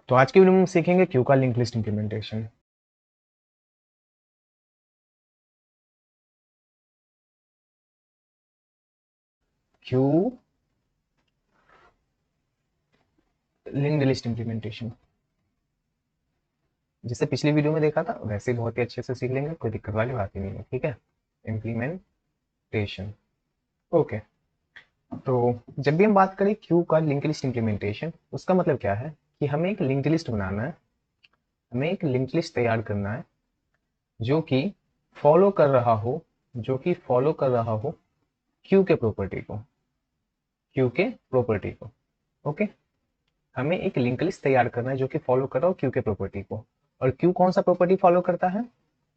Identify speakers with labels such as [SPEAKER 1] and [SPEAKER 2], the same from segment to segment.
[SPEAKER 1] तो आज की वीडियो में हम सीखेंगे क्यू का link list implementation. Q link list implementation जैसे पिछली वीडियो में देखा था वैसे बहुत ही अच्छे से सीख लेंगे, कोई दिक्कत वाली बात ही नहीं है। ठीक है, इम्प्लीमेंटेशन। ओके, तो जब भी हम बात करें क्यू का लिंक लिस्ट इंप्लीमेंटेशन, उसका मतलब क्या है कि हमें एक लिंक लिस्ट बनाना है, हमें एक लिंक लिस्ट तैयार करना है जो कि फॉलो कर रहा हो, क्यू के प्रॉपर्टी को, ओके। हमें एक लिंक लिस्ट तैयार करना है जो कि फॉलो कर रहा हो क्यू के प्रॉपर्टी को। और क्यू कौन सा प्रॉपर्टी फॉलो करता है?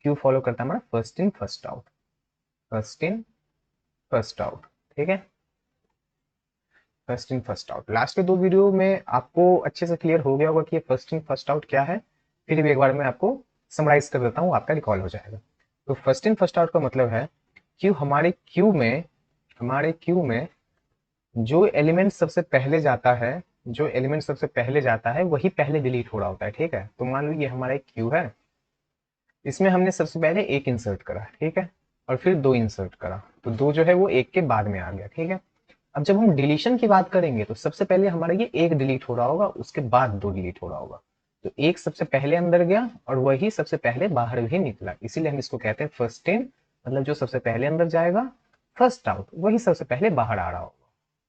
[SPEAKER 1] क्यू फॉलो करता है हमारा first in first out, first in first out. ठीक है, first in first out. Last के दो वीडियो में आपको अच्छे से क्लियर हो गया होगा कि ये फर्स्ट इन फर्स्ट आउट क्या है। फिर भी एक बार मैं आपको समराइज कर देता हूँ, आपका रिकॉल हो जाएगा। तो फर्स्ट इन फर्स्ट आउट का मतलब है क्यू हमारे क्यू में जो एलिमेंट सबसे पहले जाता है, वही पहले डिलीट हो रहा होता है। ठीक है, तो मान लो ये हमारा एक क्यू है, इसमें हमने सबसे पहले एक इंसर्ट करा, ठीक है, और फिर दो इंसर्ट करा, तो दो जो है वो एक के बाद में आ गया। ठीक है, अब जब हम डिलीशन की बात करेंगे तो सबसे पहले हमारा ये एक डिलीट हो रहा होगा, उसके बाद दो डिलीट हो रहा होगा। तो एक सबसे पहले अंदर गया और वही सबसे पहले बाहर भी निकला, इसीलिए हम इसको कहते हैं फर्स्ट इन। मतलब जो सबसे पहले अंदर जाएगा, फर्स्ट आउट, वही सबसे पहले बाहर आ रहा होगा।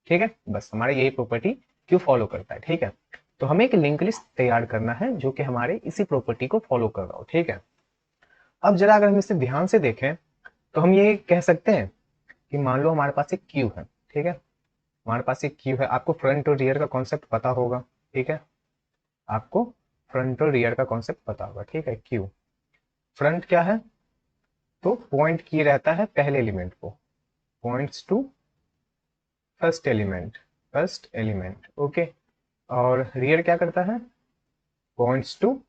[SPEAKER 1] ठीक है, बस हमारा यही प्रॉपर्टी क्यू फॉलो करता है। ठीक है, तो हमें एक लिंक लिस्ट तैयार करना है जो कि हमारे इसी प्रॉपर्टी को फॉलो कर रहा हो। ठीक है, अब जरा अगर हम इसे ध्यान से देखें तो हम ये कह सकते हैं कि मान लो हमारे पास एक क्यू है। ठीक है, हमारे पास एक क्यू है, आपको फ्रंट और रियर का कॉन्सेप्ट पता होगा। ठीक है, आपको फ्रंट और रियर का कॉन्सेप्ट पता होगा। ठीक है, क्यू फ्रंट क्या है, तो पॉइंट किए रहता है पहले एलिमेंट को, points to first element okay. और रियर क्या करता है, पॉइंट्स टू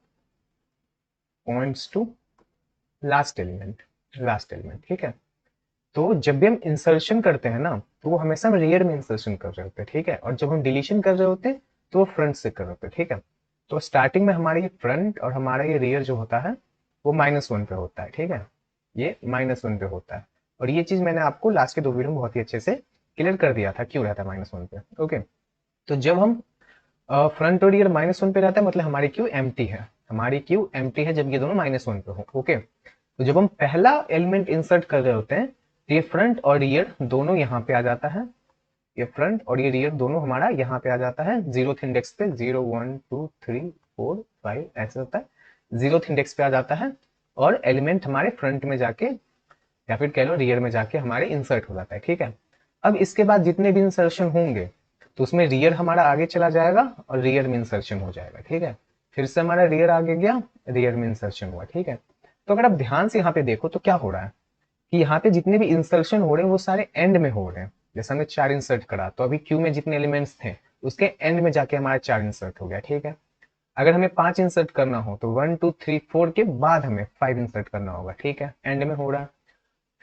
[SPEAKER 1] लास्ट एलिमेंट। ठीक है, तो जब भी हम इंसर्शन करते हैं ना, तो वो हमेशा हम रियर में इंसर्शन कर रहे होते हैं। ठीक है, और जब हम डिलीशन कर रहे होते हैं तो वो फ्रंट से कर रहे होते हैं। ठीक है, तो स्टार्टिंग में हमारा ये फ्रंट और हमारा ये रियर जो होता है वो -1 पे होता है। ठीक है, ये -1 पे होता है, और ये चीज मैंने आपको लास्ट के दो वीडियो में बहुत ही अच्छे से क्लियर कर दिया था क्यों रहता है -1 पे। ओके, तो जब हम फ्रंट और रियर -1 पे रहता है मतलब हमारी क्यू एम्प्टी है, जब ये दोनों -1 पे हो। ओके, तो जब हम पहला एलिमेंट इंसर्ट कर रहे होते हैं तो ये फ्रंट और रियर दोनों यहाँ पे आ जाता है, ये फ्रंट और ये रियर दोनों हमारा यहाँ पे आ जाता है जीरोथ इंडेक्स पे, 0 1 2 3 4 5 ऐसे होता है, जीरोथ इंडेक्स पे आ जाता है, और एलिमेंट हमारे फ्रंट में जाके या फिर कह लो रियर में जाके हमारे इंसर्ट हो जाता है। ठीक है, अब इसके बाद जितने भी इंसर्शन होंगे तो उसमें रियर हमारा आगे चला जाएगा और रियर में इंसर्शन हो जाएगा। ठीक है, फिर से हमारा रियर आगे गया, रियर में इंसर्शन हुआ। ठीक है, तो अगर आप ध्यान से यहाँ पे देखो तो क्या हो रहा है कि यहाँ पे जितने भी इंसर्शन हो रहे हैं वो सारे एंड में हो रहे हैं। जैसे हमने 4 इंसर्ट करा तो अभी क्यू में जितने एलिमेंट्स थे उसके एंड में जाके हमारा 4 इंसर्ट हो गया। ठीक है, अगर हमें 5 इंसर्ट करना हो तो 1 2 3 4 के बाद हमें 5 इंसर्ट करना होगा। ठीक है, एंड में हो रहा है।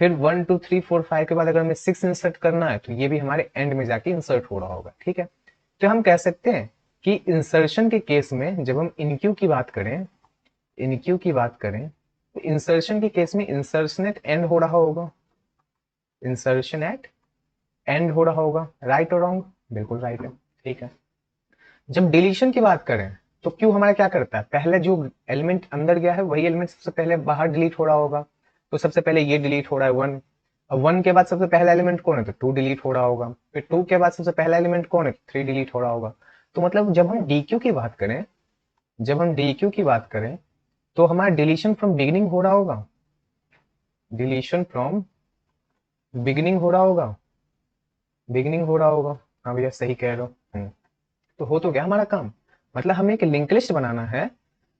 [SPEAKER 1] फिर 1 2 3 4 5 के बाद अगर हमें 6 इंसर्ट करना है तो ये भी हमारे एंड में जाके इंसर्ट हो रहा होगा। ठीक है, तो हम कह सकते हैं कि इंसर्शन के केस में जब हम इनक्यू की बात करें, तो इंसर्शन के केस में इंसर्शन एट एंड हो रहा होगा, राइट और रॉन्ग? बिल्कुल राइट है। ठीक है, जब डिलीशन की बात करें तो क्यू हमारा क्या करता है, पहले जो एलिमेंट अंदर गया है वही एलिमेंट सबसे पहले बाहर डिलीट हो रहा होगा। तो सबसे पहले ये डिलीट हो रहा है 1, अब 1 के बाद सबसे पहला एलिमेंट कौन है, तो 2 डिलीट हो रहा होगा। फिर 2 के बाद सबसे पहला एलिमेंट कौन है, 3 डिलीट हो रहा होगा। तो मतलब जब हम डी क्यू की बात करें तो हमारा डिलीशन फ्रॉम बिगिनिंग हो रहा होगा, डिलीशन फ्रॉम बिगिनिंग हो रहा होगा, हाँ भैया सही कह रहे हो। तो हो तो गया हमारा काम। मतलब हमें एक लिंक लिस्ट बनाना है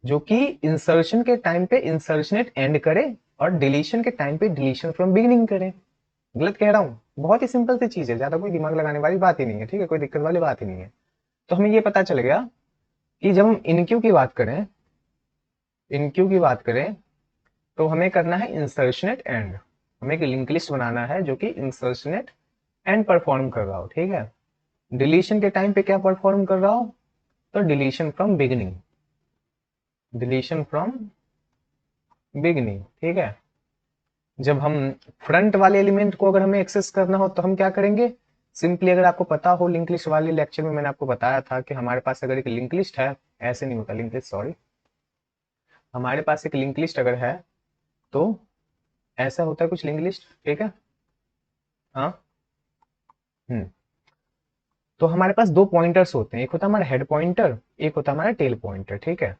[SPEAKER 1] जो कि इंसर्शन के टाइम पे इंसर्शनेट एंड करे और डिलीशन के टाइम पे डिलीशन फ्रॉम बिगिनिंग करे। गलत कह रहा हूँ? बहुत ही सिंपल सी चीज है, ज्यादा कोई दिमाग लगाने वाली बात ही नहीं है। ठीक है, कोई दिक्कत वाली बात ही नहीं है। तो हमें ये पता चल गया कि जब हम इनक्यू की बात करें तो हमें करना है इंसर्शनेट एंड। हमें एक लिंक लिस्ट बनाना है जो कि इंसर्शनेट एंड परफॉर्म कर रहा हो। ठीक है, डिलीशन के टाइम पे क्या परफॉर्म कर रहा हो, तो deletion from beginning. Deletion from beginning, ठीक है। जब हम फ्रंट वाले एलिमेंट को अगर हमें एक्सेस करना हो तो हम क्या करेंगे, सिंपली अगर आपको पता हो लिंक लिस्ट वाले लेक्चर में मैंने आपको बताया था कि हमारे पास अगर एक लिंक लिस्ट है, ऐसे नहीं होता लिंक लिस्ट, सॉरी, हमारे पास एक लिंक लिस्ट अगर है तो ऐसा होता है कुछ लिंक लिस्ट, ठीक है। हाँ। हम्म। तो हमारे पास दो पॉइंटर्स होते हैं, एक होता है हमारा हेड पॉइंटर, एक होता है हमारा टेल पॉइंटर, ठीक है।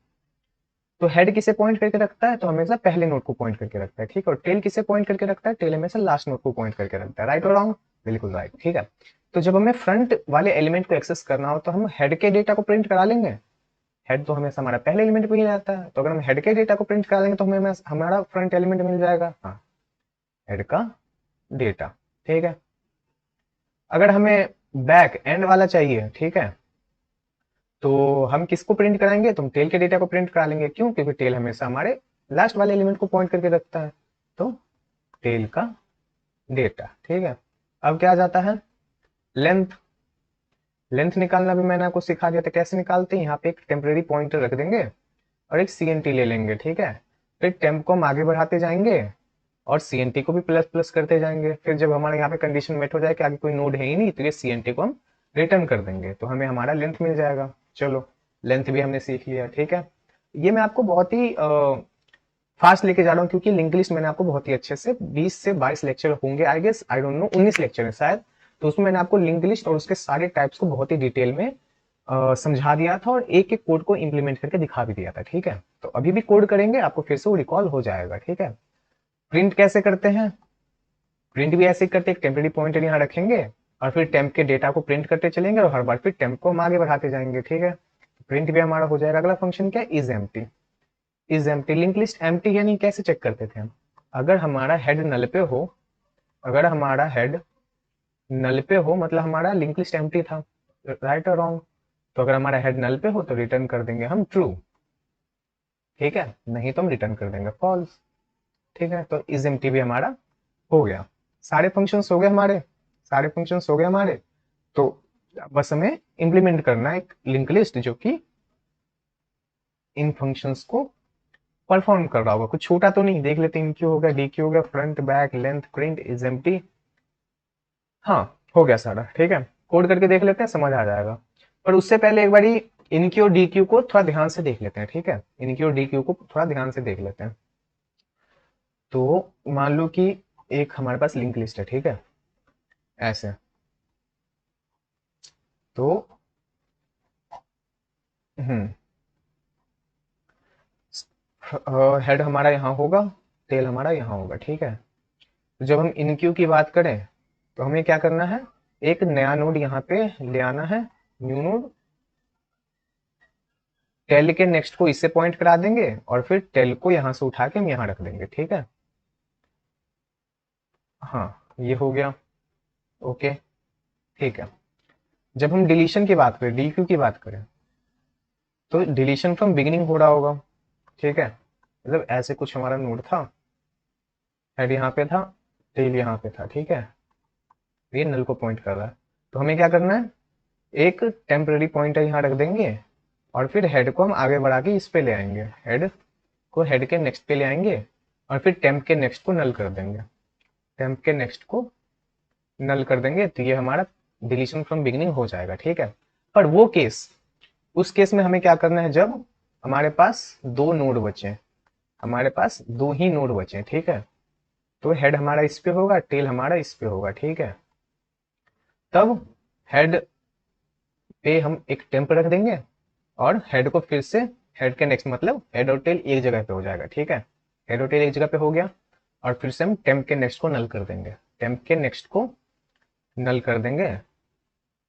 [SPEAKER 1] तो हेड किसे पॉइंट करके रखता है, तो हमेशा पहले नोड को पॉइंट करके रखता है, ठीक है। और टेल किसे पॉइंट करके रखता है, टेल हमेशा लास्ट नोड को पॉइंट करके रखता है, राइट और रॉन्ग, बिल्कुल राइट, ठीक है। तो जब हमें फ्रंट वाले एलिमेंट को एक्सेस करना हो तो हम हेड के डेटा को प्रिंट करा लेंगे, हेड तो हमेशा हमारा पहले एलिमेंट पे ही रहता है, तो अगर हम हेड के डेटा को प्रिंट करा लेंगे तो हमें हमारा फ्रंट एलिमेंट मिल जाएगा, हाँ, हेड का डेटा, ठीक है। अगर हमें बैक एंड वाला चाहिए, ठीक है, तो हम किसको प्रिंट कराएंगे, तो हम टेल के डेटा को प्रिंट करा लेंगे, क्यों, क्योंकि टेल हमेशा हमारे लास्ट वाले एलिमेंट को पॉइंट करके रखता है, तो टेल का डेटा, ठीक है। अब क्या आ जाता है, लेंथ। लेंथ निकालना भी मैंने आपको सिखा दिया था, कैसे निकालते हैं, यहाँ पे एक टेम्परेरी पॉइंटर रख देंगे और एक सीएनटी ले लेंगे, ठीक है। फिर टेम्प को हम आगे बढ़ाते जाएंगे और सीएनटी को भी प्लस प्लस करते जाएंगे, फिर जब हमारे यहाँ पे कंडीशन मेट हो जाए कि आगे कोई नोड है ही नहीं तो ये सीएनटी को हम रिटर्न कर देंगे, तो हमें हमारा लेंथ मिल जाएगा। चलो, लेंथ भी हमने सीख लिया, ठीक है। ये मैं आपको बहुत ही फास्ट लेके जा रहा हूँ क्योंकि लिंक लिस्ट मैंने आपको बहुत ही अच्छे से 20 से 22 लेक्चर होंगे, I guess, I don't know, 19 lecture है शायद, तो उसमें मैंने आपको लिंक लिस्ट और उसके सारे टाइप्स को बहुत ही डिटेल में समझा दिया था और एक एक कोड को इंप्लीमेंट करके दिखा भी दिया था, ठीक है। तो अभी भी कोड करेंगे, आपको फिर से वो रिकॉल हो जाएगा, ठीक है। प्रिंट कैसे करते हैं, प्रिंट भी ऐसे ही करते हैं, टेम्परेरी पॉइंटर यहाँ रखेंगे और फिर टेम्प के डेटा को प्रिंट करते चलेंगे और हर बार फिर टेम्प को हम आगे बढ़ाते जाएंगे, ठीक है। प्रिंट भी हमारा हो जाएगा। अगला फंक्शन क्या है, is empty. Is empty, link list empty यानी कैसे चेक करते थे हम, अगर हमारा हेड नल पे हो, अगर हमारा हेड नल पे हो मतलब हमारा लिंक लिस्ट एम्प्टी था, राइट और रॉन्ग, तो अगर हमारा हेड नल पे हो तो रिटर्न कर देंगे हम ट्रू, ठीक है, नहीं तो हम रिटर्न कर देंगे फॉल्स, ठीक है। तो इज एम्प्टी भी हमारा हो गया, सारे फंक्शंस हो गए हमारे, सारे फंक्शंस हो गए हमारे। तो बस हमें इंप्लीमेंट करना है एक लिंक लिस्ट जो कि इन फंक्शंस को परफॉर्म कर रहा होगा, कुछ छोटा तो नहीं, देख लेते हैं, इनक्यू हो गया, डीक्यू हो गया, front back length print is empty, हाँ, हो गया सारा, ठीक है। कोड करके देख लेते हैं, समझ आ जाएगा। पर उससे पहले एक बारी इनक्यू और डीक्यू को थोड़ा ध्यान से देख लेते हैं, ठीक है, इनक्यू और डीक्यू को थोड़ा ध्यान से देख लेते हैं। तो मान लो कि एक हमारे पास लिंक लिस्ट है, ठीक है, ऐसे, तो हम्म, हेड हमारा यहाँ होगा, टेल हमारा यहाँ होगा, ठीक है। तो जब हम इनक्यू की बात करें तो हमें क्या करना है, एक नया नोड यहाँ पे ले आना है, न्यू नोड, टेल के नेक्स्ट को इससे पॉइंट करा देंगे और फिर टेल को यहाँ से उठा के हम यहाँ रख देंगे, ठीक है। हाँ, ये हो गया, ओके, ठीक है। जब हम डिलीशन की बात करें, डीक्यू की बात करें, तो डिलीशन फ्रॉम बिगिनिंग हो रहा होगा, ठीक है, मतलब ऐसे कुछ हमारा नोड था, हेड यहाँ पे था, टेल यहाँ पे था, ठीक है, ये नल को पॉइंट कर रहा है, तो हमें क्या करना है, एक टेम्पररी पॉइंटर यहाँ रख देंगे और फिर हेड को हम आगे बढ़ा के इस पे ले आएंगे, हेड को हेड के नेक्स्ट पे ले आएंगे और फिर टेम्प के नेक्स्ट को नल कर देंगे, टेम्प के नेक्स्ट को नल कर देंगे, तो ये हमारा डिलीशन फ्रॉम बिगिनिंग हो जाएगा, ठीक है। पर वो केस, उस केस में हमें क्या करना है, जब हमारे पास दो नोड बचे, हमारे पास दो ही नोड बचे, ठीक है, तो हेड हमारा इस पे होगा, टेल हमारा इस पे होगा, ठीक है। तब हेड पे हम एक टेम्प रख देंगे और हेड को फिर से, हेड के नेक्स्ट मतलब हेड और टेल एक जगह पे हो जाएगा, ठीक है, हेड और टेल एक जगह पे हो गया और फिर से हम टेम्प के नेक्स्ट को नल कर देंगे, टेम्प के नेक्स्ट को नल कर देंगे,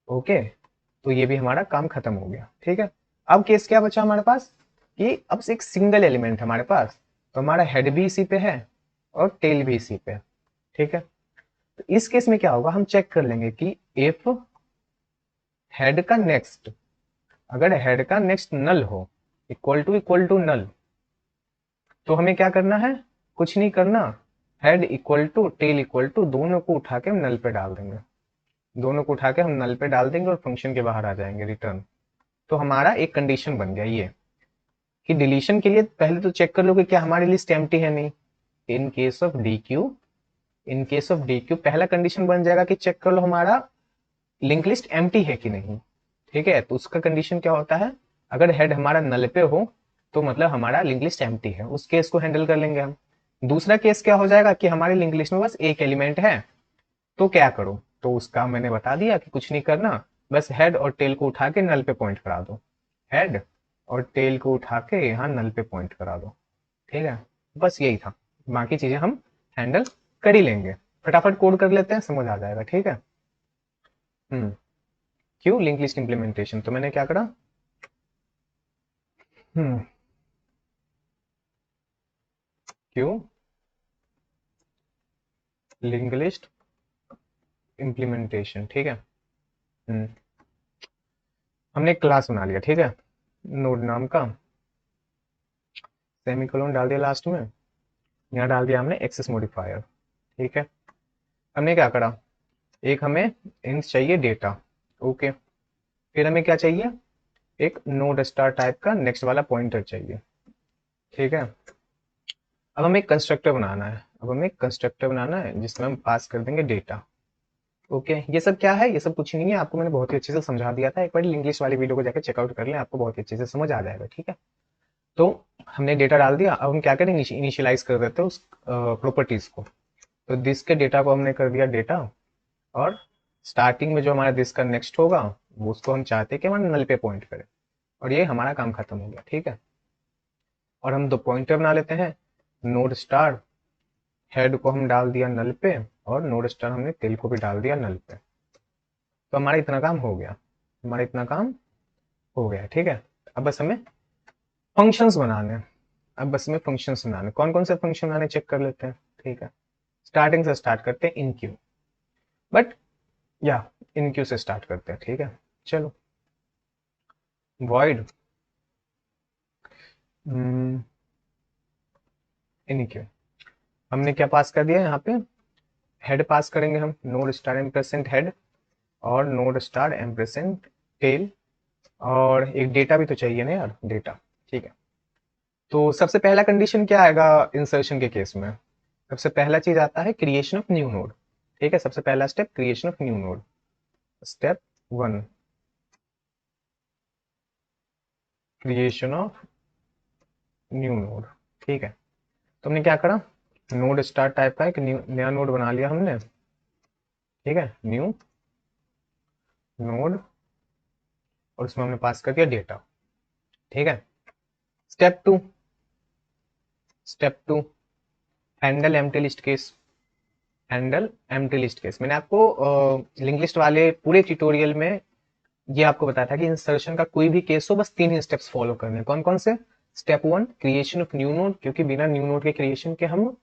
[SPEAKER 1] ओके। तो ये भी हमारा काम खत्म हो गया, ठीक है। अब केस क्या बचा हमारे पास, कि अब से एक सिंगल एलिमेंट हमारे पास, तो हमारा हेड भी इसी पे है और टेल भी इसी पे, ठीक है। तो इस केस में क्या होगा, हम चेक कर लेंगे कि इफ हेड का नेक्स्ट, अगर हेड का नेक्स्ट नल हो, इक्वल टू नल, तो हमें क्या करना है, कुछ नहीं करना, head equal to tail equal to दोनों को उठा के हम नल पे डाल देंगे, दोनों को उठा के हम नल पे डाल देंगे और फंक्शन के बाहर आ जाएंगे रिटर्न। तो हमारा एक कंडीशन बन गया ये, कि डिलीशन के लिए पहले तो चेक कर लो कि क्या हमारी लिस्ट एम्प्टी है नहीं। In case of D Q, in case of D Q पहला कंडीशन बन जाएगा कि चेक कर लो हमारा लिंक लिस्ट एम्प्टी है कि नहीं। ठीक है, तो उसका कंडीशन क्या होता है, अगर हेड हमारा नल पे हो तो मतलब हमारा लिंक लिस्ट एम्प्टी है, उस केस को हैंडल कर लेंगे हम। दूसरा केस क्या हो जाएगा कि हमारी लिंक लिस्ट में बस एक एलिमेंट है, तो क्या करो, तो उसका मैंने बता दिया कि कुछ नहीं करना, बस हेड और टेल को उठा के नल पे पॉइंट करा दो, हेड और टेल को उठा के यहाँ नल पे पॉइंट करा दो। ठीक है, बस यही था, बाकी चीजें हम हैंडल कर ही लेंगे। फटाफट कोड कर लेते हैं, समझ आ जाएगा। ठीक है, क्यों लिंक लिस्ट इंप्लीमेंटेशन, तो मैंने क्या करा, क्यों लिंक लिस्ट इंप्लीमेंटेशन। ठीक है, हमने एक क्लास बना लिया, ठीक है, नोड नाम का, सेमीकोलन डाल दिया लास्ट में, यहाँ डाल दिया हमने एक्सेस मॉडिफायर। ठीक है, हमने क्या करा, एक हमें इंट चाहिए डेटा, ओके, फिर हमें क्या चाहिए, एक नोड स्टार टाइप का नेक्स्ट वाला पॉइंटर चाहिए। ठीक है, अब हमें एक कंस्ट्रक्टर बनाना है, अब हमें एक कंस्ट्रक्टर बनाना है जिसमें हम पास कर देंगे डेटा। ओके, ये सब क्या है, ये सब कुछ नहीं है, आपको मैंने बहुत ही अच्छे से समझा दिया था, एक बार इंग्लिश वाली वीडियो को जाकर चेकआउट कर लें, आपको बहुत ही अच्छे से समझ आ जाएगा। ठीक है, तो हमने डेटा डाल दिया, अब हम क्या करेंगे, इनिशियलाइज कर देते हैं उस प्रॉपर्टीज को। तो दिस के डेटा को हमने कर दिया डेटा, और स्टार्टिंग में जो हमारा दिस का नेक्स्ट होगा वो उसको हम चाहते हैं कि हमारे नल पे पॉइंट करें, और ये हमारा काम खत्म हो गया। ठीक है, और हम दो पॉइंटर बना लेते हैं, नोड स्टार हेड को हम डाल दिया नल पे, और नोड स्टार हमने टेल को भी डाल दिया नल पे। तो हमारा इतना काम हो गया, हमारा इतना काम हो गया। ठीक है, अब बस हमें फंक्शंस बनाने हैं, अब बस में फंक्शंस बनाने, कौन कौन से फंक्शन बनाने चेक कर लेते हैं। ठीक है, स्टार्टिंग से स्टार्ट करते हैं, इन क्यू, बट या इन क्यू से स्टार्ट करते हैं। ठीक है, चलो, void इन क्यू, हमने क्या पास कर दिया यहाँ पे, हेड पास करेंगे हम, नोड स्टार एम्परसेंट हेड और नोड स्टार एम्परसेंट टेल, और एक डेटा भी तो चाहिए ना यार, डेटा। ठीक है, तो सबसे पहला कंडीशन क्या आएगा इंसर्शन के केस में, सबसे पहला चीज आता है क्रिएशन ऑफ न्यू नोड। ठीक है, सबसे पहला step creation of new node, step 1 creation of new node. ठीक है, तो हमने क्या करा, नोड स्टार टाइप का एक नया नोड बना लिया हमने। ठीक है, न्यू नोड, और उसमें हमने पास कर दिया डेटा। ठीक है, step 2, step 2 handle empty list case, handle empty list case. मैंने आपको लिंक लिस्ट वाले पूरे ट्यूटोरियल में ये आपको बताया था कि इंसर्शन का कोई भी केस हो बस 3 ही स्टेप्स फॉलो करने, कौन कौन से, step 1 creation of new node, क्योंकि बिना न्यू नोड के क्रिएशन के हम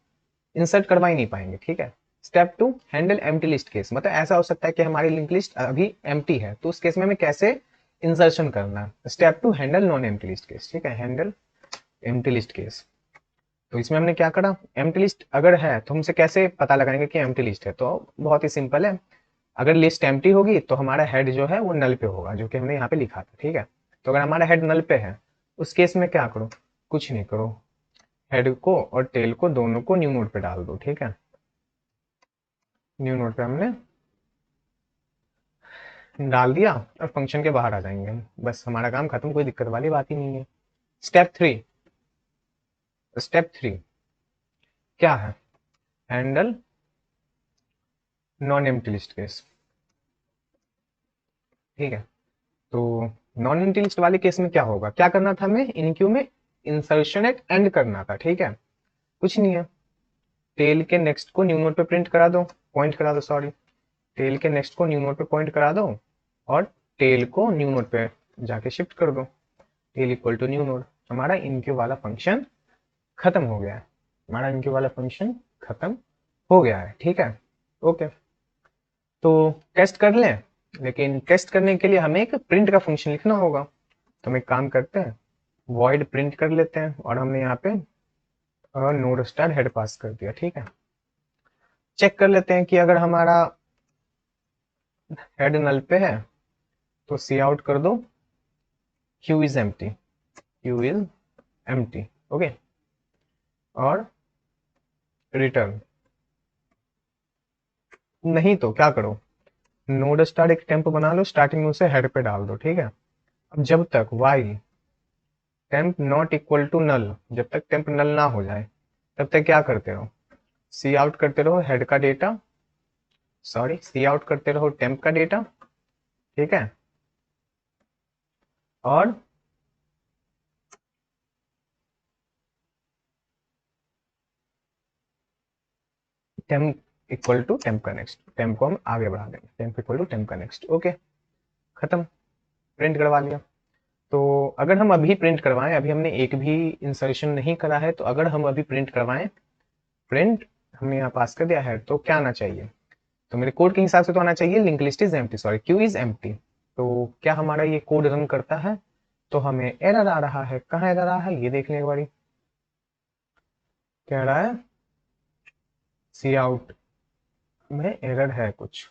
[SPEAKER 1] इंसर्ट करवा ही नहीं पाएंगे। ठीक है, step 2 handle empty list case, मतलब ऐसा हो सकता है कि हमारी लिंक लिस्ट अभी एम्प्टी है, तो उस केस में हमें कैसे इंसर्शन करना है। Step 2 handle non empty list case. ठीक है, हैंडल एम्प्टी लिस्ट केस, तो इसमें हमने क्या करा, एम्प्टी लिस्ट अगर है तो हमसे कैसे पता लगाएंगे कि एम्प्टी लिस्ट है, तो बहुत ही सिंपल है, अगर लिस्ट एम्प्टी होगी तो हमारा हेड जो है वो नल पे होगा, जो कि हमने यहाँ पे लिखा था। ठीक है, तो अगर हमारा हेड नल पे है उस केस में क्या करो, कुछ नहीं करो, हेड को और टेल को दोनों को न्यू नोड पे डाल दो। ठीक है, न्यू नोड पे हमने डाल दिया, और फंक्शन के बाहर आ जाएंगे हम, बस हमारा काम खत्म, कोई दिक्कत वाली बात ही नहीं है। स्टेप 3, स्टेप 3 क्या है, handle non empty list case. ठीक है, तो नॉन एम्प्टी लिस्ट वाले केस में क्या होगा, क्या करना था हमें, इन क्यू में इंसर्शन एट एंड करना था। ठीक है, कुछ नहीं है, टेल के नेक्स्ट को न्यू नोड पे प्रिंट करा दो, पॉइंट करा दो, सॉरी, टेल के नेक्स्ट को न्यू नोड पे पॉइंट करा दो, और टेल को न्यू नोड पे जाके शिफ्ट कर दो, tail equal to new node, हमारा इनक्यू वाला फंक्शन खत्म हो गया है, हमारा इनक्यू वाला फंक्शन खत्म हो गया है। ठीक है, ओके, तो टेस्ट कर लें, लेकिन टेस्ट करने के लिए हमें एक प्रिंट का फंक्शन लिखना होगा, तो हम एक काम करते हैं, वॉइड प्रिंट कर लेते हैं, और हमने यहाँ पे नोड स्टार हेड पास कर दिया। ठीक है, चेक कर लेते हैं कि अगर हमारा हेड नल पे है तो सी आउट कर दो Q is empty, Q is empty, okay. और रिटर्न, नहीं तो क्या करो, नोड स्टार एक टेम्प बना लो, स्टार्टिंग में उसे हेड पे डाल दो, ठीक है। अब जब तक while temp not equal to null, जब तक टेम्प नल ना हो जाए तब तक क्या करते रहो, सी आउट करते रहो हेड का डेटा, सॉरी सी आउट करते रहो टेम्प का डेटा, ठीक है। और टेम्प इक्वल टू टेम्प का नेक्स्ट, टेम्प को हम आगे बढ़ा देंगे, टेम्प इक्वल टू टेम्प का नेक्स्ट, ओके। खत्म, प्रिंट करवा लिया। तो अगर हम अभी प्रिंट करवाएं, अभी हमने एक भी इंसर्शन नहीं करा है, तो अगर हम अभी प्रिंट करवाएं, प्रिंट हमने यहाँ पास कर दिया है, तो क्या आना चाहिए, तो मेरे कोड के हिसाब से तो आना चाहिए link list is empty, sorry Q is empty. तो क्या हमारा ये कोड रन करता है, तो हमें एरर आ रहा है, कहाँ एरर आ रहा है ये देखने एक बारी, कह रहा है सी आउट में एरर है कुछ,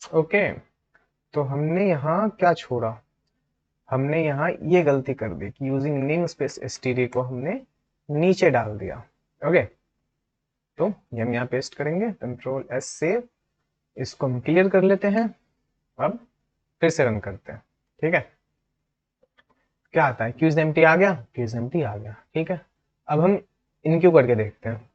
[SPEAKER 1] ओके। तो हमने यहाँ क्या छोड़ा, हमने यहाँ ये गलती कर दी कि यूजिंग नेम स्पेस एसटीडी को हमने नीचे डाल दिया, ओके। तो ये हम यहाँ पेस्ट करेंगे, कंट्रोल एस सेव, इसको हम क्लियर कर लेते हैं। अब फिर से रन करते हैं, ठीक है। क्या आता है, क्यूज एम्प्टी आ गया, क्यूज एम्प्टी आ गया, ठीक है। अब हम इनक्यू करके देखते हैं,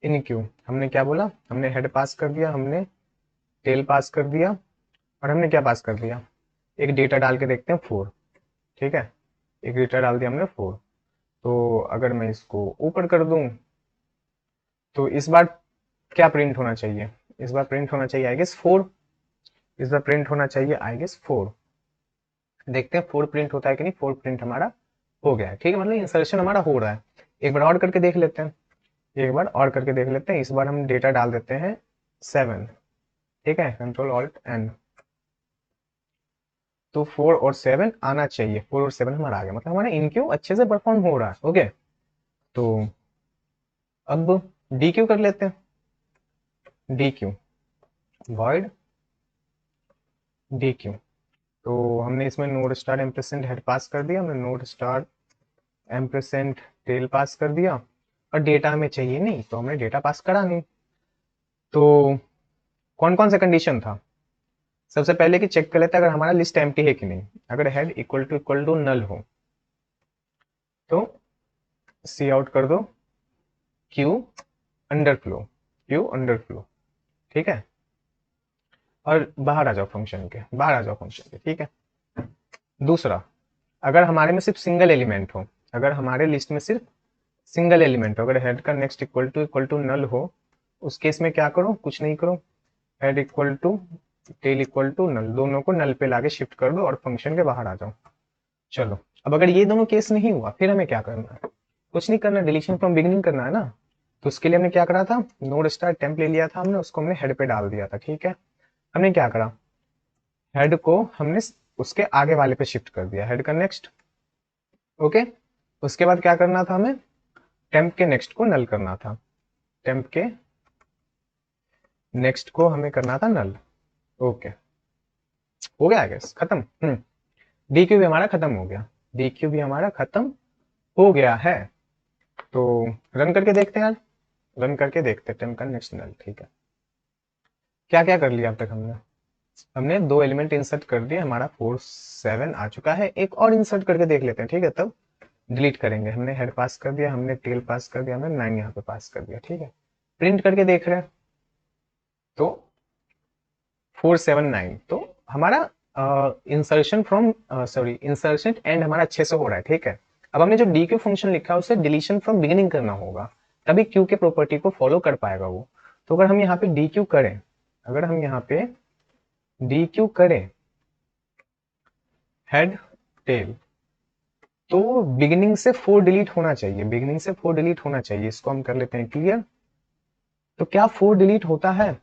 [SPEAKER 1] इनक्यू हमने क्या बोला, हमने हेड पास कर दिया, हमने टेल पास कर दिया, और हमने क्या पास कर दिया, एक डेटा डाल के देखते हैं 4, ठीक है। एक डेटा डाल दिया हमने 4। तो अगर मैं इसको ऊपर कर दूं, तो इस बार क्या प्रिंट होना चाहिए, इस बार प्रिंट होना चाहिए आई गेस 4, इस बार प्रिंट होना चाहिए आई गेस 4। देखते हैं 4 प्रिंट होता है कि नहीं, 4 प्रिंट हमारा हो गया है, ठीक है, मतलब इंसर्शन हमारा हो रहा है। एक बार और करके देख लेते हैं, एक बार और करके देख लेते हैं, इस बार हम डेटा डाल देते हैं 7, ठीक है, कंट्रोल ऑल्ट एन। तो 4 और 7 आना चाहिए, 4 और 7 हमारा आ गया, मतलब हमारा इनक्यू अच्छे से परफॉर्म हो रहा है, ओके। तो अब डी क्यू कर लेते हैं, D Q void D Q. तो हमने इसमें नोड स्टार एम्परसेंट हेड पास कर दिया, हमने नोड स्टार एम्परसेंट टेल पास कर दिया, और डेटा हमें चाहिए नहीं तो हमने डेटा पास करा नहीं। तो कौन कौन सा कंडीशन था, सबसे पहले कि चेक कर लेते हैं अगर हमारा लिस्ट एम्प्टी है कि नहीं, अगर हेड इक्वल टू नल हो तो सी आउट कर दो क्यू अंडरफ्लो, क्यू अंडरफ्लो, ठीक है। और बाहर आ जाओ फंक्शन के, बाहर आ जाओ फंक्शन के, ठीक है। दूसरा, अगर हमारे में सिर्फ सिंगल एलिमेंट हो, अगर हमारे लिस्ट में सिर्फ सिंगल एलिमेंट हो, अगर हेड का नेक्स्ट इक्वल टू नल हो, उस केस में क्या करो, कुछ नहीं करो, head equal to tail equal to null, दोनों को नल पे लाके शिफ्ट कर दो और फंक्शन के बाहर आ जाओ। चलो, अब अगर ये दोनों केस नहीं हुआ फिर हमें क्या करना है, कुछ नहीं करना, डिलीशन फ्रॉम बिगिनिंग करना है ना। तो उसके लिए हमने क्या करा था, नोड स्टार टेम्प ले लिया था हमने, उसको हमने हेड पे डाल दिया था, ठीक है। हमने क्या करा, हेड को हमने उसके आगे वाले पे शिफ्ट कर दिया, हेड का नेक्स्ट, ओके। उसके बाद क्या करना था हमें, टेम्प के नेक्स्ट को नल करना था, टेम्प के नेक्स्ट को हमें करना था नल, ओके। हो गया गैस, खत्म। डी क्यू भी हमारा खत्म हो गया, डी क्यू भी हमारा खत्म हो गया है। तो रन करके देखते हैं यार, रन करके देखते हैं टेम्प का नेक्स्ट नल, ठीक है। क्या क्या कर लिया अब तक हमने, हमने 2 एलिमेंट इंसर्ट कर दिए, हमारा 4 7 आ चुका है, एक और इंसर्ट करके देख लेते हैं, ठीक है। तब डिलीट करेंगे, हमने हेड पास कर दिया, हमने टेल पास कर दिया, हमने 9 यहाँ पे पास कर दिया, ठीक है। प्रिंट करके देख रहे हैं, तो 479, तो हमारा insertion from sorry insertion and हमारा अच्छे से हो रहा है, ठीक है। अब हमने जो डी क्यू फंक्शन लिखा है उसे डिलीशन फ्रॉम बिगिनिंग करना होगा, तभी क्यू के प्रॉपर्टी को फॉलो कर पाएगा वो। तो अगर हम यहाँ पे डी क्यू करें, अगर हम यहाँ पे डी क्यू करें हेड टेल, तो बिगिनिंग से 4 डिलीट होना चाहिए, बिगिनिंग से 4 डिलीट होना चाहिए, इसको हम कर लेते हैं क्लियर। तो क्या 4 डिलीट होता है,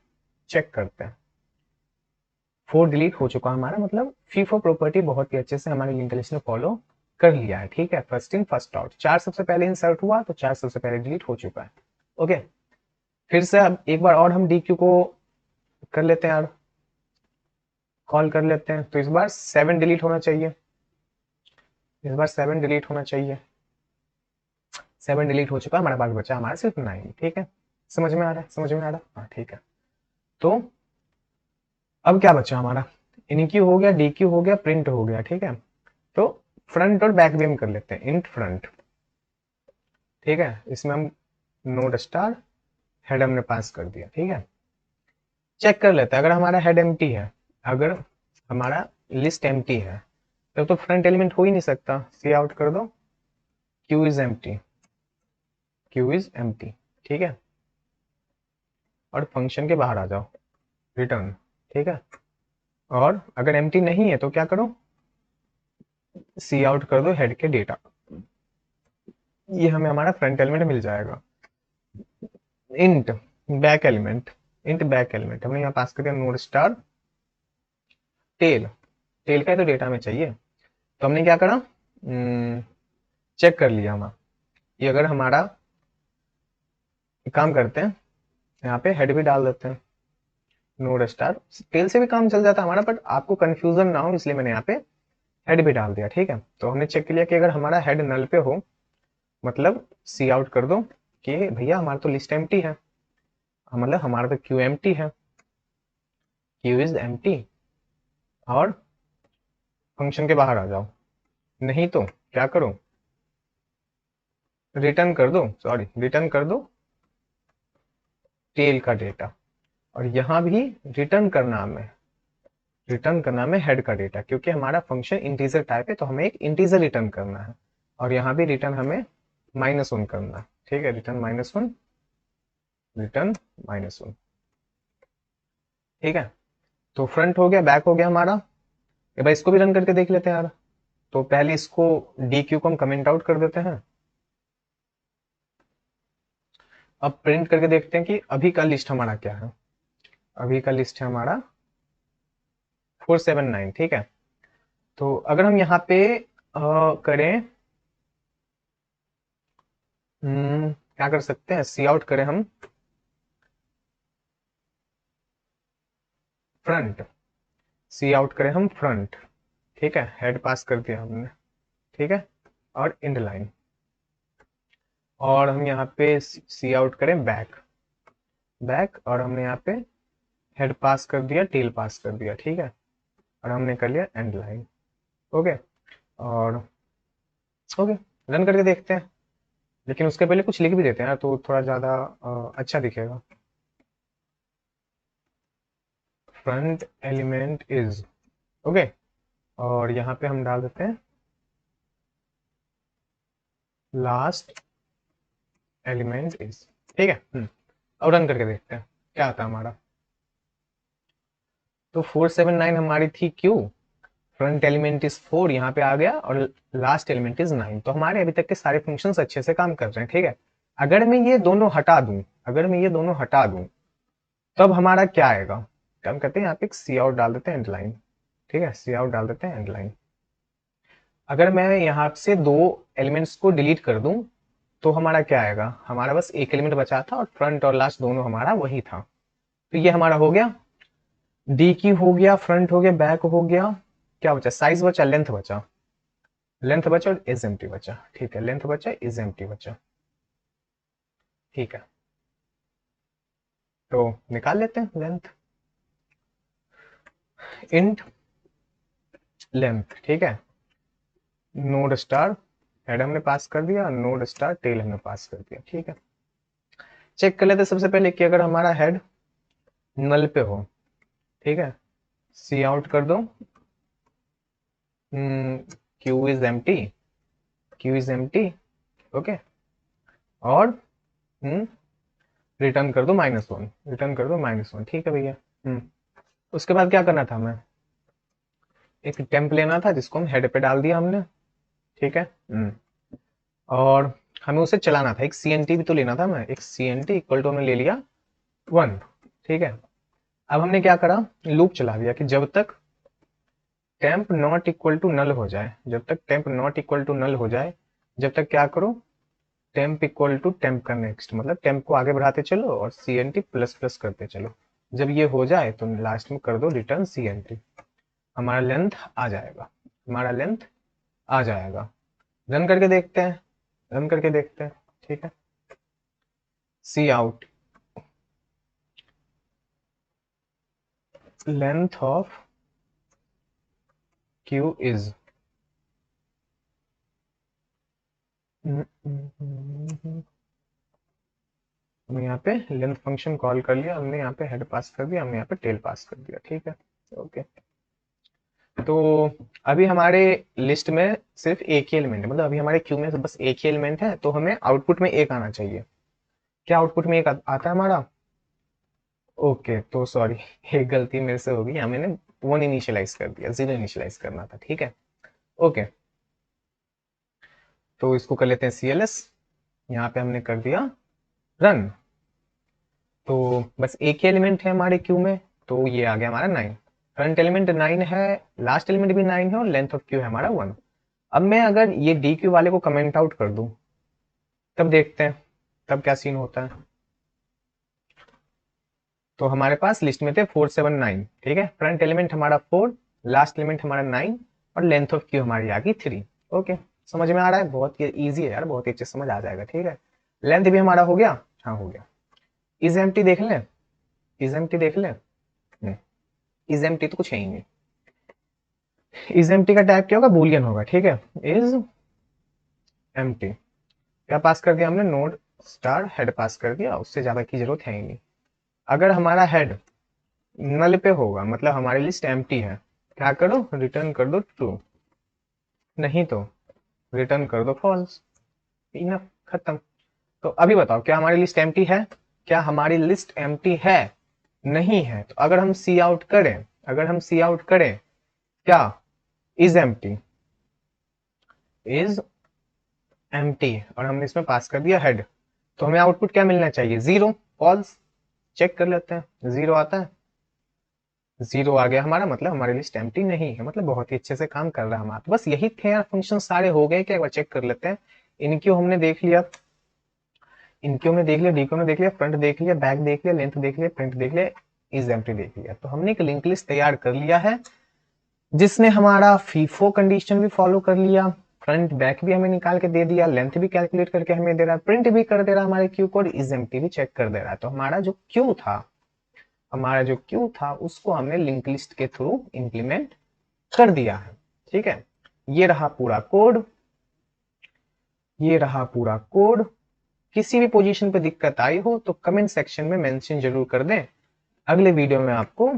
[SPEAKER 1] चेक करते हैं। 4 डिलीट हो चुका हमारा, मतलब फीफो प्रॉपर्टी बहुत ही अच्छे से हमारे लिंक लिस्ट ने फॉलो कर लिया है, ठीक है। फर्स्ट इन फर्स्ट आउट, 4 सबसे पहले इंसर्ट हुआ तो 4 सबसे पहले डिलीट हो चुका है। ओके, फिर से अब एक बार और हम डी क्यू को कर लेते हैं यार, कॉल कर लेते हैं। तो इस बार 7 डिलीट होना चाहिए, इस बार 7 डिलीट होना चाहिए। 7 डिलीट हो चुका, हमारे पास बचा हमारा सिर्फ 9, ठीक है। समझ में आ रहा है, समझ में आ रहा है, हाँ ठीक है। तो अब क्या बचा हमारा, इन क्यू हो गया, डी क्यू हो गया, प्रिंट हो गया, ठीक है। तो फ्रंट और बैक भी हम कर लेते हैं, इंट फ्रंट, ठीक है। इसमें हम नोड स्टार हेड हमने पास कर दिया, ठीक है। चेक कर लेते हैं, अगर हमारा हेड एम्प्टी है, अगर हमारा लिस्ट एम्प्टी है, तब तो फ्रंट एलिमेंट हो ही नहीं सकता। सी आउट कर दो, Q is empty, Q is empty, ठीक है। और फंक्शन के बाहर आ जाओ, रिटर्न, ठीक है। और अगर एम्प्टी नहीं है तो क्या करो, सी आउट कर दो हेड के डेटा, ये हमें हमारा फ्रंट एलिमेंट मिल जाएगा। Int back element, int back element हमने यहाँ पास कर दिया नोड स्टार टेल, टेल का तो डेटा में चाहिए, तो हमने क्या करा, चेक कर लिया हम, ये अगर हमारा काम करते हैं, यहाँ पे हेड भी डाल देते हैं नोड स्टार, टेल से भी काम चल जाता है हमारा, बट आपको कंफ्यूजन ना हो इसलिए मैंने यहाँ पे हेड भी डाल दिया, ठीक है। तो हमने चेक किया कि अगर हमारा हेड नल पे हो, मतलब सी आउट कर दो कि भैया हमारा तो लिस्ट एम्प्टी है, मतलब हमारा तो क्यू एम्प्टी है, क्यू इज एम्प्टी, और फंक्शन के बाहर आ जाओ। नहीं तो क्या करो, रिटर्न कर दो, सॉरी रिटर्न कर दो टेल का डेटा, और यहां भी रिटर्न करना हमें, रिटर्न करना हमें हेड का डेटा, क्योंकि हमारा फंक्शन इंटीजर टाइप है तो हमें एक इंटीजर रिटर्न करना है, और यहाँ भी रिटर्न हमें -1 करना है, ठीक है। रिटर्न -1, रिटर्न -1, ठीक है। तो फ्रंट हो गया, बैक हो गया हमारा। ये भाई इसको भी रन करके देख लेते हैं यार। तो पहले इसको डी क्यू को हम कमेंट आउट कर देते हैं, अब प्रिंट करके देखते हैं कि अभी का लिस्ट हमारा क्या है। अभी का लिस्ट है हमारा 479, ठीक है। तो अगर हम यहाँ पे करें, क्या कर सकते हैं, सी आउट करें हम फ्रंट, सी आउट करें हम फ्रंट, ठीक है। हेड पास कर दिया हमने, ठीक है, और इंड लाइन, और हम यहाँ पे सी आउट करें बैक, बैक, और हमने यहाँ पे हेड पास कर दिया, टेल पास कर दिया, ठीक है, और हमने कर लिया एंड लाइन। ओके, और ओके, रन करके देखते हैं, लेकिन उसके पहले कुछ लिख भी देते हैं ना, तो थोड़ा ज्यादा अच्छा दिखेगा। फ्रंट एलिमेंट इज, ओके, और यहाँ पे हम डाल देते हैं लास्ट एलिमेंट इज, ठीक है। अब रन करके देखते हैं क्या आता है हमारा। तो 479 हमारी थी क्यू, फ्रंट एलिमेंट इज 4 यहाँ पे आ गया, और लास्ट एलिमेंट इज 9, तो हमारे अभी तक के सारे फंक्शंस अच्छे से काम कर रहे हैं, ठीक है। अगर मैं ये दोनों हटा दूं, अगर मैं ये दोनों हटा दूं, तब हमारा क्या आएगा, तो हम कहते हैं यहाँ पे एक सी आउट डाल देते हैं एंड लाइन, ठीक है, सी आउट डाल देते हैं एंड लाइन। अगर मैं यहाँ से 2 एलिमेंट्स को डिलीट कर दूं, तो हमारा क्या आएगा, हमारा बस एक एलिमेंट बचा था, और फ्रंट और लास्ट दोनों हमारा वही था। तो ये हमारा हो गया, डी की हो गया, फ्रंट हो गया, बैक हो गया, क्या बचा, साइज बचा, लेंथ बचा, लेंथ बचा और इज एम्प्टी बचा, ठीक है। लेंथ बचा, इज एम्प्टी बचा, ठीक है। तो निकाल लेते हैं लेंथ, इंट लेंथ, ठीक है। नोड स्टार हेड हमने पास कर दिया, नोड स्टार टेल हमने पास कर दिया, ठीक है। चेक कर लेते हैं सबसे पहले कि अगर हमारा हेड नल पे हो, ठीक है, सी आउट कर दो, Q is empty, Q is empty, okay, और रिटर्न कर दो -1, रिटर्न कर दो -1, ठीक है भैया। उसके बाद क्या करना था हमें, एक टेम्प लेना था जिसको हम हेड पे डाल दिया हमने, ठीक है। और हमें उसे चलाना था, एक CNT भी तो लेना था, मैं एक CNT इक्वल टू हमने ले लिया 1, ठीक है। अब हमने क्या करा, लूप चला दिया कि जब तक temp not equal to null हो जाए, जब तक temp not equal to null हो जाए, जब तक क्या करो, टेम्प इक्वल टू टेम्प का नेक्स्ट, मतलब टेम्प को आगे बढ़ाते चलो और c n t plus plus करते चलो। जब ये हो जाए तो लास्ट में कर दो रिटर्न सी एन टी, हमारा लेंथ आ जाएगा, हमारा लेंथ आ जाएगा। रन करके देखते हैं, रन करके देखते हैं, ठीक है। See out length of queue is, हमने यहाँ पे लेंथ फंक्शन कॉल कर लिया, हमने यहाँ पे हेड पास कर दिया, हमने यहाँ पे टेल पास कर दिया, ठीक है। ओके, तो अभी हमारे लिस्ट में सिर्फ एक ही एलिमेंट है, मतलब अभी हमारे क्यू में बस एक ही एलिमेंट है, तो हमें आउटपुट में एक आना चाहिए। क्या आउटपुट में एक आता है हमारा? ओके, तो सॉरी, एक गलती मेरे से हो गई, यहाँ मैंने 1 इनिशियलाइज कर दिया, 0 इनिशियलाइज करना था, ठीक है। ओके, तो इसको कर लेते हैं CLS, यहाँ पे हमने कर दिया रन। तो बस एक ही एलिमेंट है हमारे क्यू में, तो ये आ गया हमारा 9, करंट एलिमेंट 9 है, लास्ट एलिमेंट भी 9 है और लेंथ ऑफ क्यू है हमारा 1। अब मैं अगर ये डी क्यू वाले को कमेंट आउट कर दूं, तब देखते हैं तब क्या सीन होता है। तो हमारे पास लिस्ट में थे 4 7 9, ठीक है। फ्रंट एलिमेंट हमारा 4, लास्ट एलिमेंट हमारा 9 और लेंथ ऑफ क्यू हमारी आ गई 3। ओके, समझ में आ रहा है? बहुत ईजी है यार, बहुत ही अच्छे समझ आ जाएगा, ठीक है। लेंथ भी हमारा हो गया, हाँ हो गया। इज एम्प्टी देख लें, इज एम्प्टी देख लें, इज एम्प्टी तो कुछ है ही नहीं। इज एम्प्टी का टाइप क्या होगा? बूलियन होगा, ठीक है। इज एम्प्टी, क्या पास कर दिया हमने? नोड स्टार हेड पास कर दिया, उससे ज्यादा की जरूरत है ही नहीं। अगर हमारा हेड नल पे होगा, मतलब हमारी लिस्ट एम्प्टी है, क्या करो? रिटर्न कर दो ट्रू, नहीं तो रिटर्न कर दो फॉल्स, इनफ, खत्म। तो अभी बताओ, क्या हमारी लिस्ट एम्प्टी है? क्या हमारी लिस्ट एम्प्टी है? नहीं है। तो अगर हम सी आउट करें, अगर हम सी आउट करें क्या, इज एम्प्टी, इज एम्प्टी, और हमने इसमें पास कर दिया हेड, तो हमें आउटपुट क्या मिलना चाहिए? 0, फॉल्स। चेक कर लेते हैं, 0 आता है, 0 आ गया हमारा, मतलब हमारी लिस्ट एम्प्टी नहीं है, मतलब बहुत ही अच्छे से काम कर रहा है हमारा। तो बस यही थे यार, फंक्शन सारे हो गए क्या? एक बार चेक कर लेते हैं। इनक्यू हमने देख लिया, इनक्यू में देख लिया, डीक्यू में देख लिया, फ्रंट देख लिया, बैक देख लिया, लेंथ देख लिया, प्रिंट देख लिया, इज एम्प्टी देख लिया। तो हमने एक लिंक लिस्ट तैयार कर लिया है, जिसने हमारा फीफो कंडीशन भी फॉलो कर लिया, फ्रंट बैक भी हमें निकाल के दे दिया, लेंथ भी कैलकुलेट करके हमें दे रहा है, प्रिंट भी कर दे रहा है हमारे क्यू को, और इज एम्प्टी भी चेक कर दे रहा है। तो हमारा जो क्यू था, हमारा जो क्यू था उसको हमने लिंक लिस्ट के थ्रू इंप्लीमेंट कर दिया है, ठीक है। ये रहा पूरा कोड, ये रहा पूरा कोड। किसी भी पोजीशन पे दिक्कत आई हो तो कमेंट सेक्शन में मेंशन जरूर कर दें, अगले वीडियो में आपको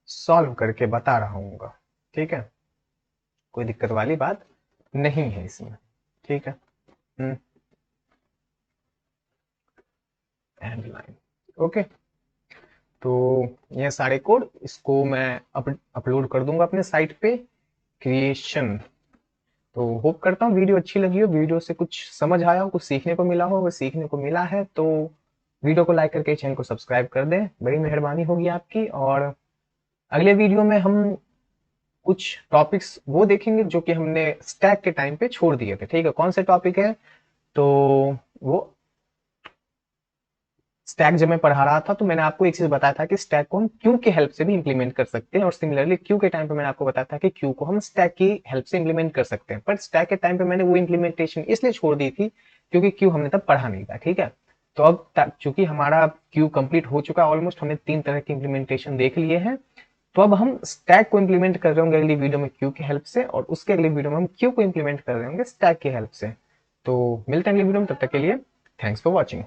[SPEAKER 1] सॉल्व करके बता रहा हूँ, ठीक है। कोई दिक्कत वाली बात नहीं है इसमें, ठीक है। And line, okay. तो ये सारे कोड, इसको मैं अपलोड कर दूंगा अपने साइट पे, क्रिएशन। तो होप करता हूँ वीडियो अच्छी लगी हो, वीडियो से कुछ समझ आया हो, कुछ सीखने को मिला हो। अगर सीखने को मिला है तो वीडियो को लाइक करके चैनल को सब्सक्राइब कर दें, बड़ी मेहरबानी होगी आपकी। और अगले वीडियो में हम कुछ टॉपिक्स वो देखेंगे जो कि हमने स्टैक के टाइम पे छोड़ दिए थे, ठीक है। कौन से टॉपिक है? तो वो स्टैक जब मैं पढ़ा रहा था तो मैंने आपको एक चीज बताया था कि स्टैक को हम क्यू की हेल्प से भी इंप्लीमेंट कर सकते हैं, और सिमिलरली क्यू के टाइम पे मैंने आपको बताया था कि क्यू को हम स्टैक की हेल्प से इंप्लीमेंट कर सकते हैं। पर स्टैक के टाइम पे मैंने वो इंप्लीमेंटेशन इसलिए छोड़ दी थी क्योंकि क्यू हमने तब पढ़ा नहीं था, ठीक है। तो अब चूंकि हमारा क्यू कंप्लीट हो चुका है ऑलमोस्ट, हमने 3 तरह की इंप्लीमेंटेशन देख लिए हैं, तो अब हम स्टैक को इंप्लीमेंट कर रहे होंगे अगली वीडियो में क्यू की हेल्प से, और उसके अगली वीडियो में हम क्यू को इंप्लीमेंट कर रहे होंगे स्टैक की हेल्प से। तो मिलते हैं अगली वीडियो में, तब तक के लिए थैंक्स फॉर वॉचिंग।